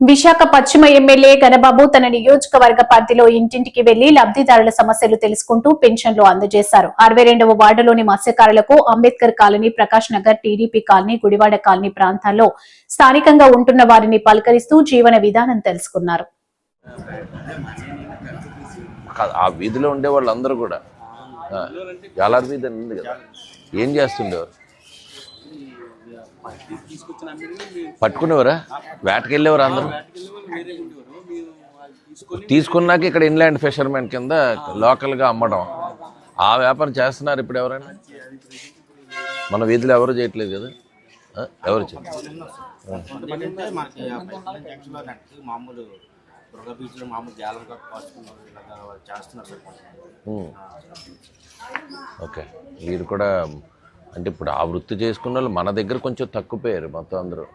విశాఖ పశ్చిమ ఎమ్మెల్యే గణబాబు తన నియోజకవర్గ పరిధిలో ఇంటింటికి వెళ్లి లబ్దిదారుల సమస్యలు తెలుసుకుంటూ పెన్షన్లు అందజేశారు. 62వ వార్డులోని మత్స్యకారులకు Ambedkar colony, Prakash Nagar, TDP colony, Gudivada colony ప్రాంతాల్లో స్థానికంగా ఉంటున్న వారిని పలకరిస్తూ జీవన విధానం తెలుసుకున్నారు. ఆ వీధిలో ఉండే వాళ్ళందరూ కూడా జాలార్ వీధి ఉంది కదా, ఏం చేస్తుండేవారు? పట్టుకునేవారా? వేటకెళ్ళేవారు అందరూ? తీసుకున్నాక ఇక్కడ ఇన్లాండ్ ఫిషర్మెన్ కింద లోకల్గా అమ్మడం, ఆ వ్యాపారం చేస్తున్నారు ఇప్పుడు ఎవరైనా? మన వీధిలో ఎవరు చేయట్లేదు కదా, ఎవరు చేయట్లేదు. ఓకే, మీరు కూడా అంటే ఇప్పుడు ఆ వృత్తి చేసుకున్న వాళ్ళు మన దగ్గర కొంచెం తక్కువ పోయారు మొత్తం అందరూ.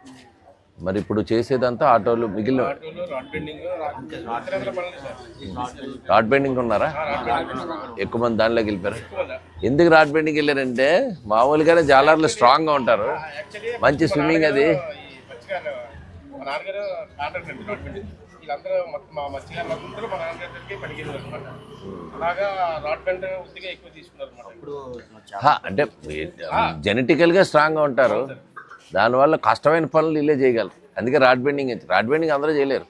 మరి ఇప్పుడు చేసేదంతా ఆటోలు, మిగిలిన రాడ్ బెండింగ్ ఉన్నారా? ఎక్కువ మంది దానిలోకి వెళ్ళిపోయారు. ఎందుకు రాడ్ బెండింగ్ వెళ్ళారంటే మామూలుగానే జాలర్లు స్ట్రాంగ్గా ఉంటారు, మంచి స్విమ్మింగ్ అది. అంటే జెనెటికల్గా స్ట్రాంగ్గా ఉంటారు, దానివల్ల కష్టమైన పనులు ఇల్లే చేయగలరు. అందుకే రాడ్ బెండింగ్ అందరూ చేయలేరు.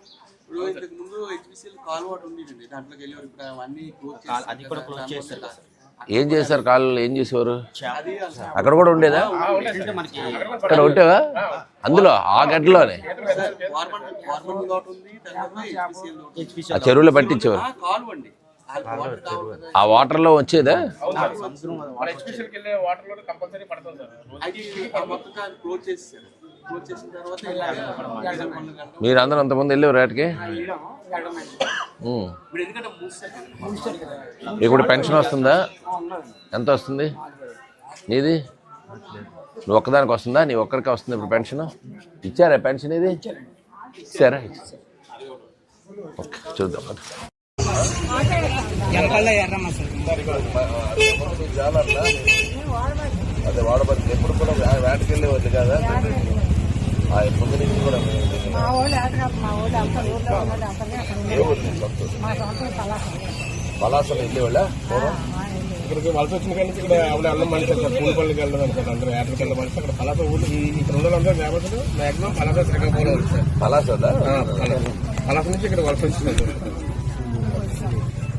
ఏం చేశారు? కాళ్ళు ఏం చేసేవారు? అక్కడ కూడా ఉండేదా? అక్కడ ఉంటావా? అందులో ఆ గడ్డలోనే ఆ చెరువులో పట్టించేవారు. ఆ వాటర్ లో వచ్చేదా? మీరు అందరూ అంతమంది వెళ్ళేవారు రేటుకి? ఇప్పుడు పెన్షన్ వస్తుందా? ఎంత వస్తుంది నీది? నువ్వు ఒక్కదానికి వస్తుందా? నీ ఒక్కడికే వస్తుంది ఇప్పుడు పెన్షన్? ఇచ్చారా పెన్షన్? ఇది ఇచ్చారా? ఓకే, చూద్దాం. అదే వాడబట్టి ఎప్పుడు కూడా వేటకి వెళ్ళేవాళ్ళు కదా, ముందు నుంచి కూడా పలాసలు వెళ్ళేవాళ్ళ. ఇక్కడికి వలస వచ్చిన కానీ ఇక్కడ ఆవిడ అన్నం మనిషి సార్, పూలపల్లికి వెళ్ళడం సార్, అందరూ యాత్రకి వెళ్ళడం మనిషి. అక్కడ పలాస ఊళ్ళు ఇక్కడ ఉన్న వాళ్ళందరూ లేకపోతే మ్యాక్సిమం పలాస శ్రీకాకుళం వాళ్ళు సార్. పలాస నుంచి ఇక్కడ వలస వచ్చింది.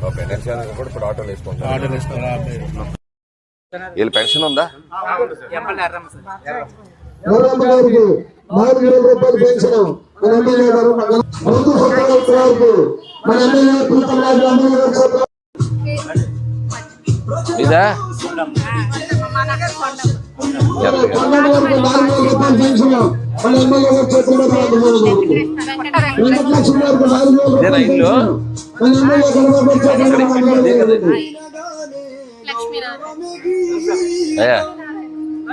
ఓకే, నెక్స్ట్ కూడా ఇప్పుడు ఆటోలు వేసుకుంటాం. వీళ్ళు పెన్షన్ ఉందా? 400 రూపాయలు పెన్షన్ మన ఎమ్మెల్యే గారు మన ఎమ్మెల్యే ఇదా? 400 రూపాయలు పెన్షన్ మన ఎమ్మెల్యే గారు చేతుల్లో 2 లక్షల వరకు 400 ఇల్లు అయ్యా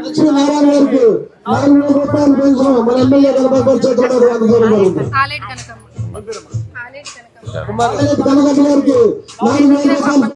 లక్ష్మీనారాయణ గారికి 400 రూపాయలు పెన్షన్ మన ఎమ్మెల్యే గారు చేతుల్లో 2 లక్షల